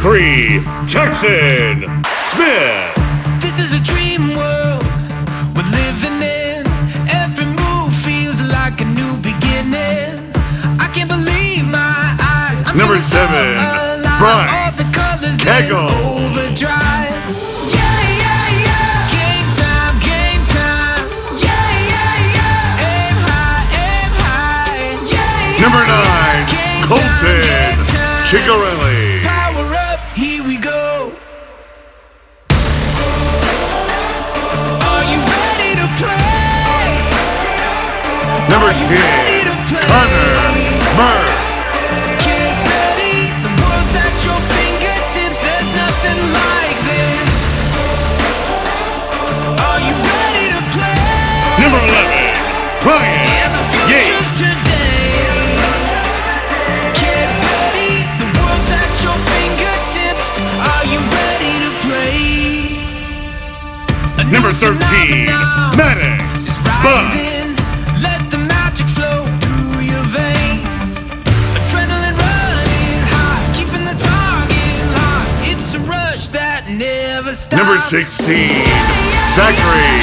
3, Jackson Smith. This is a dream world we're living in. Every move feels like a new beginning. I can't believe my eyes. I'm Number feeling so 7, alive. Bryce All the colors Cagle. in overdrive. Yeah, yeah, yeah. Game time, game time. Yeah, yeah, yeah. Aim high, yeah, yeah. Number 9, Game Colton time, game time. Chigarelli. Power up, here we go. Are you ready to play? Number Are you 10, ready to play? Connor Mertz. Get ready, the world's at your fingertips. There's nothing like this. Are you ready to play? Number 11, Ryan Yeah, the future's Yates. today. Get ready, the world's at your fingertips. Are you ready to play? A new Number 13, phenomenon Maddox is Buzz. rising. Let the magic flow through your veins. Adrenaline running hot, keeping the target locked. It's a rush that never stops. Number 16, Zachary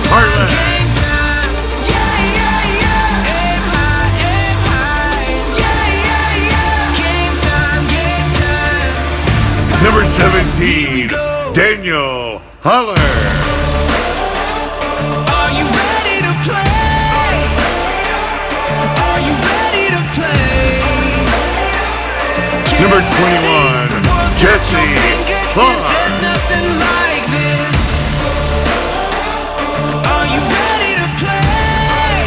Harlan. Game time. Yeah, yeah, yeah. Aim high, aim high. Yeah, yeah, yeah. Game time, game time. Number Here 17, we go. Daniel Holler. Are you ready to play? Are you ready to play? Number 21, Jesse Clark. There's nothing like this. Are you ready to play?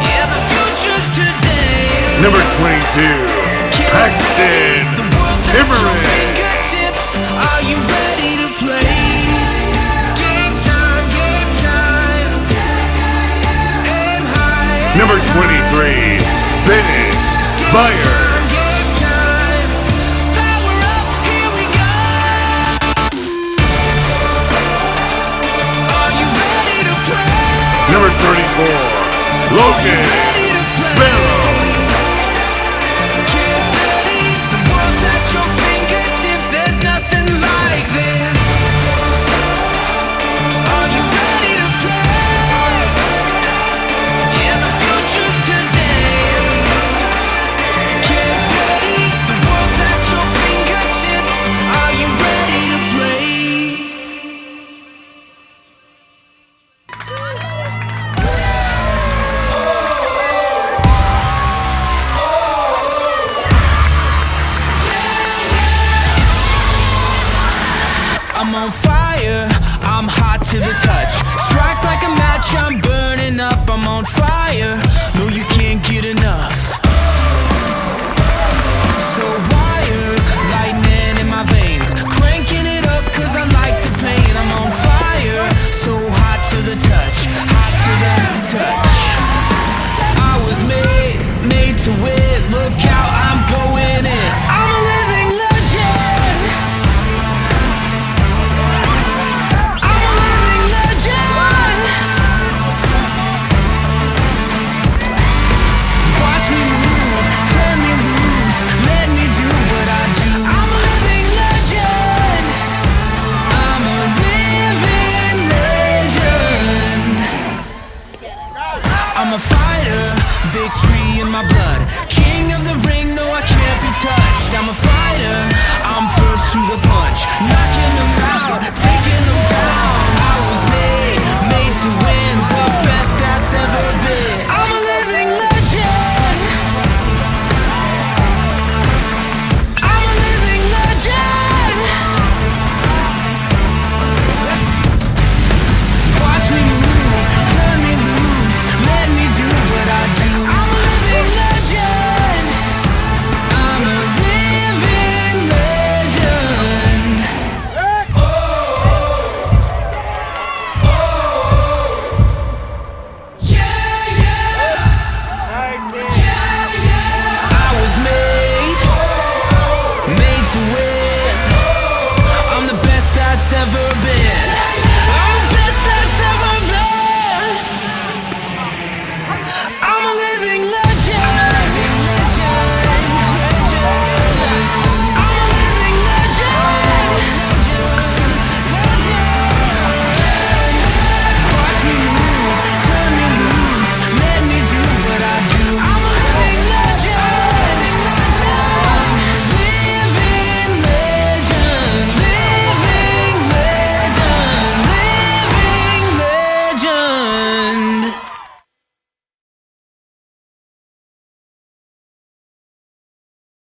Yeah, the future's today. Number 22, Paxton The world's at your Timmerman. fingertips. Are you ready to play? It's game time, game time. Aim high, aim Number high. 23, Bennett It's game Byer. time, game time. Power up, here we go. Are you ready to play? Number 34, Logan Ready to play? Sparrow. Get ready, the world's at your fingertips. There's nothing like this. Are you ready to play? Yeah, the future's today. Get ready, the world's at your fingertips. Are you ready to play? I'm on fire, I'm hot to the touch. Strike like a match, I'm burning up. I'm on fire, no you can't get enough. So wired, lightning in my veins. Cranking it up cause I like the pain. I'm on fire, so hot to the touch. Hot to the touch. I was made to win. Look out, I'm going in. I'm a living legend. I'm a living legend. Watch me move, turn me loose, let me do what I do. I'm a living legend. I'm a living legend. I'm a fighter, victory in my blood. King of the ring, no I can't be touched. I'm a fighter, I'm first to the punch. Knocking them out,